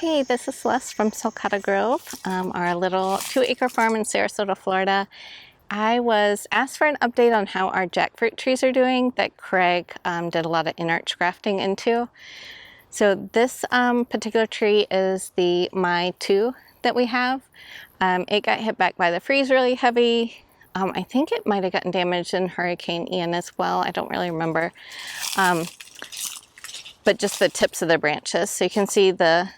Hey, this is Celeste from Sulcata Grove, our little 2-acre farm in Sarasota, Florida. I was asked for an update on how our jackfruit trees are doing that Craig did a lot of InArch grafting into. So this particular tree is the My 2 that we have. It got hit back by the freeze really heavy. I think it might have gotten damaged in Hurricane Ian as well. I don't really remember. But just the tips of the branches. So you can see the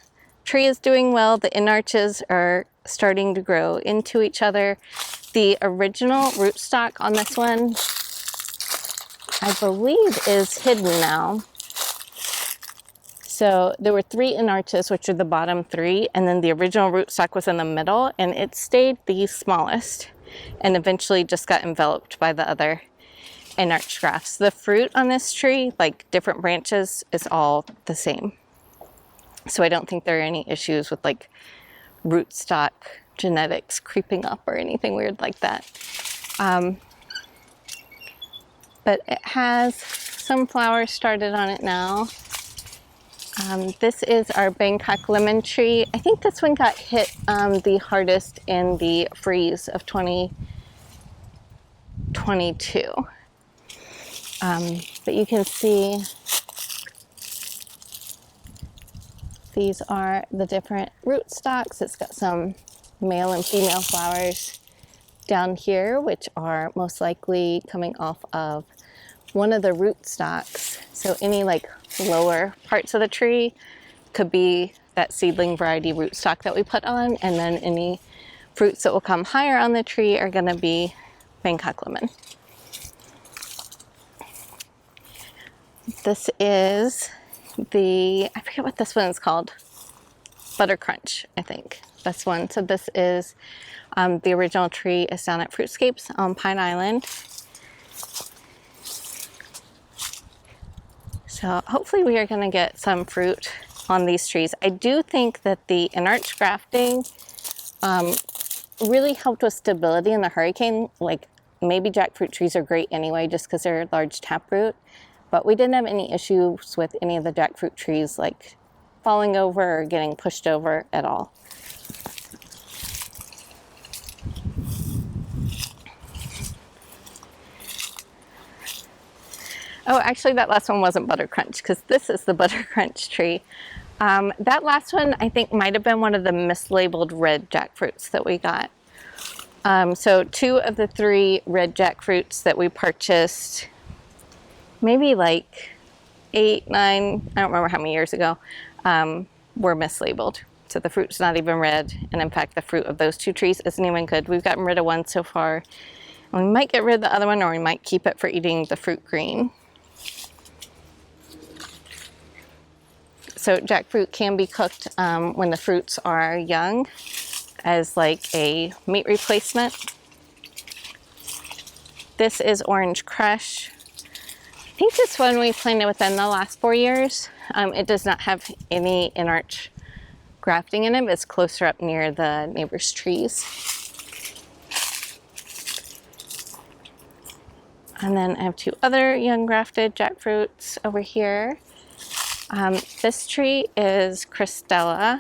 tree is doing well. The InArches are starting to grow into each other. The original rootstock on this one, I believe, is hidden now. So there were 3 InArches, which are the bottom 3, and then the original rootstock was in the middle, and it stayed the smallest and eventually just got enveloped by the other InArch grafts. The fruit on this tree, like different branches, is all the same. So I don't think there are any issues with like rootstock genetics creeping up or anything weird like that. But it has some flowers started on it now. This is our Bangkok lemon tree. I think this one got hit the hardest in the freeze of 2022. But you can see these are the different rootstocks. It's got some male and female flowers down here, which are most likely coming off of one of the rootstocks. So any like lower parts of the tree could be that seedling variety rootstock that we put on, and then any fruits that will come higher on the tree are going to be Bangkok lemon. This is I forget what this one is called. Butter Crunch, I think. This one. So this is the original tree is down at Fruitscapes on Pine Island. So hopefully we are going to get some fruit on these trees. I do think that the InArch grafting really helped with stability in the hurricane. Like maybe jackfruit trees are great anyway just because they're large taproot. But we didn't have any issues with any of the jackfruit trees like falling over or getting pushed over at all. Oh, actually that last one wasn't Butter Crunch because this is the Butter Crunch tree. That last one I think might have been one of the mislabeled red jackfruits that we got. So 2 of the 3 red jackfruits that we purchased maybe like 8, 9, I don't remember how many years ago, were mislabeled. So the fruit's not even red. And in fact, the fruit of those 2 trees isn't even good. We've gotten rid of one so far. And we might get rid of the other one, or we might keep it for eating the fruit green. So jackfruit can be cooked when the fruits are young as like a meat replacement. This is Orange Crush. I think this one we planted within the last 4 years. It does not have any InArch grafting in it, but it's closer up near the neighbor's trees. And then I have 2 other young grafted jackfruits over here. This tree is Cristella.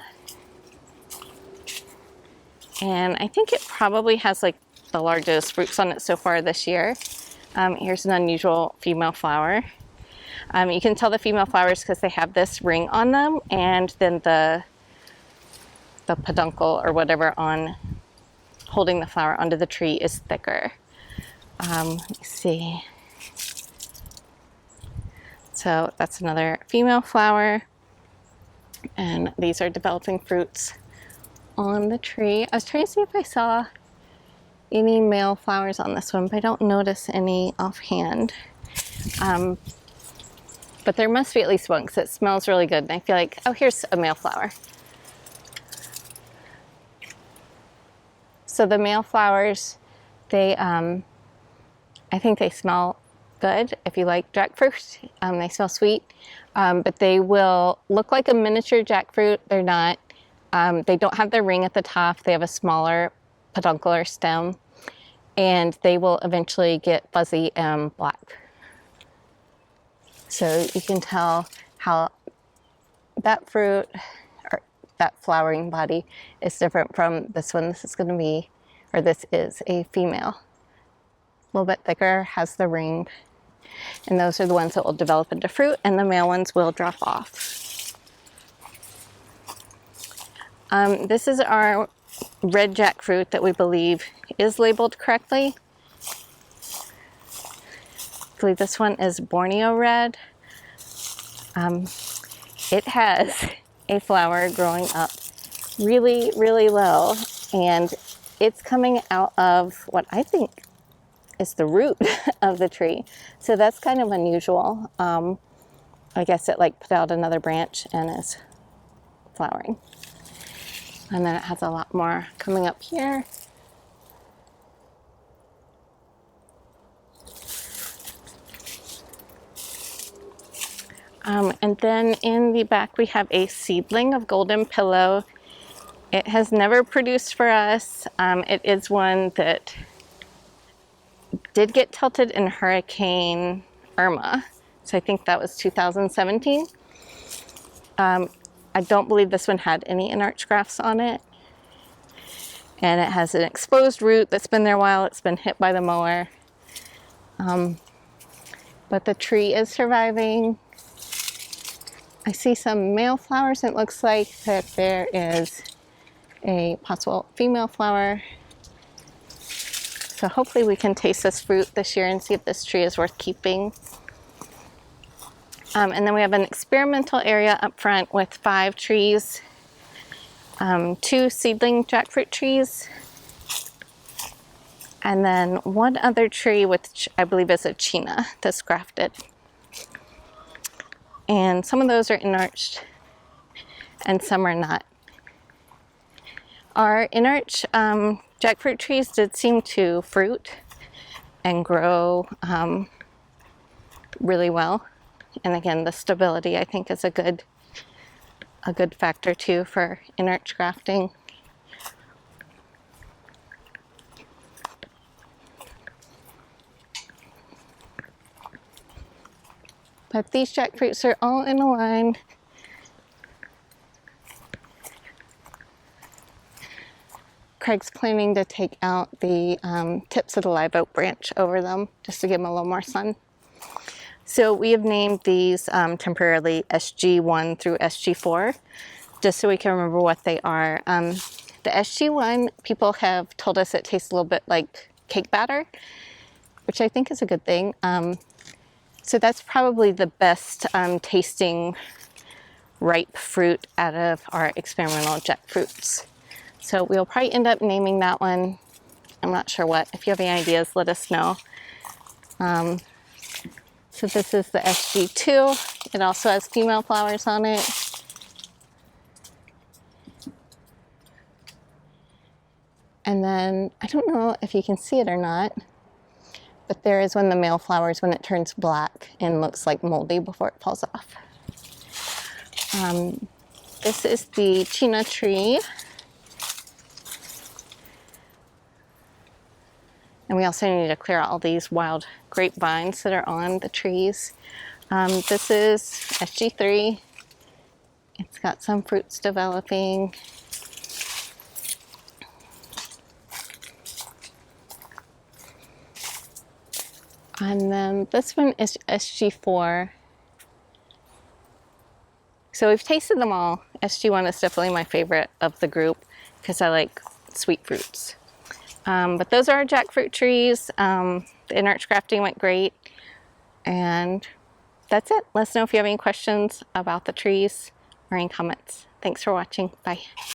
And I think it probably has like the largest fruits on it so far this year. Here's an unusual female flower. You can tell the female flowers because they have this ring on them, and then the peduncle or whatever on holding the flower onto the tree is thicker. Let me see. So that's another female flower, and these are developing fruits on the tree. I was trying to see if I saw any male flowers on this one, but I don't notice any offhand. But there must be at least one because it smells really good, and I feel like, oh, here's a male flower. So the male flowers, they, I think they smell good if you like jackfruit. They smell sweet, but they will look like a miniature jackfruit. They're not. They don't have the ring at the top. They have a smaller peduncle or stem, and they will eventually get fuzzy and black. So you can tell how that fruit, or that flowering body is different from this one. This is going to be, or this is a female. A little bit thicker, has the ring. And those are the ones that will develop into fruit, and the male ones will drop off. This is our red jackfruit that we believe is labeled correctly. I believe this one is Borneo red. It has a flower growing up really, really low, and it's coming out of what I think is the root of the tree. So that's kind of unusual. I guess it like put out another branch and is flowering. And then it has a lot more coming up here. And then in the back we have a seedling of golden pillow. It has never produced for us. It is one that did get tilted in Hurricane Irma. So I think that was 2017. I don't believe this one had any InArch grafts on it. And it has an exposed root that's been there a while. It's been hit by the mower. But the tree is surviving. I see some male flowers. It looks like that there is a possible female flower. So hopefully we can taste this fruit this year and see if this tree is worth keeping. And then we have an experimental area up front with 5 trees, 2 seedling jackfruit trees, and then 1 other tree which I believe is a china that's grafted. And some of those are InArched and some are not. Our InArch jackfruit trees did seem to fruit and grow really well. And again, the stability I think is a good factor too for InArch grafting. But these jackfruits are all in a line. Craig's planning to take out the tips of the live oak branch over them just to give them a little more sun. So we have named these temporarily SG1 through SG4, just so we can remember what they are. The SG1, people have told us it tastes a little bit like cake batter, which I think is a good thing. So that's probably the best tasting ripe fruit out of our experimental jackfruits. So we'll probably end up naming that one. I'm not sure what. If you have any ideas, let us know. So this is the SG2. It also has female flowers on it. And then, I don't know if you can see it or not, but there is when the male flowers when it turns black and looks like moldy before it falls off. This is the china tree. And we also need to clear out all these wild grapevines that are on the trees. This is SG3. It's got some fruits developing. And then this one is SG4. So we've tasted them all. SG1 is definitely my favorite of the group because I like sweet fruits. But those are our jackfruit trees. The InArch grafting went great. And that's it. Let us know if you have any questions about the trees or any comments. Thanks for watching. Bye.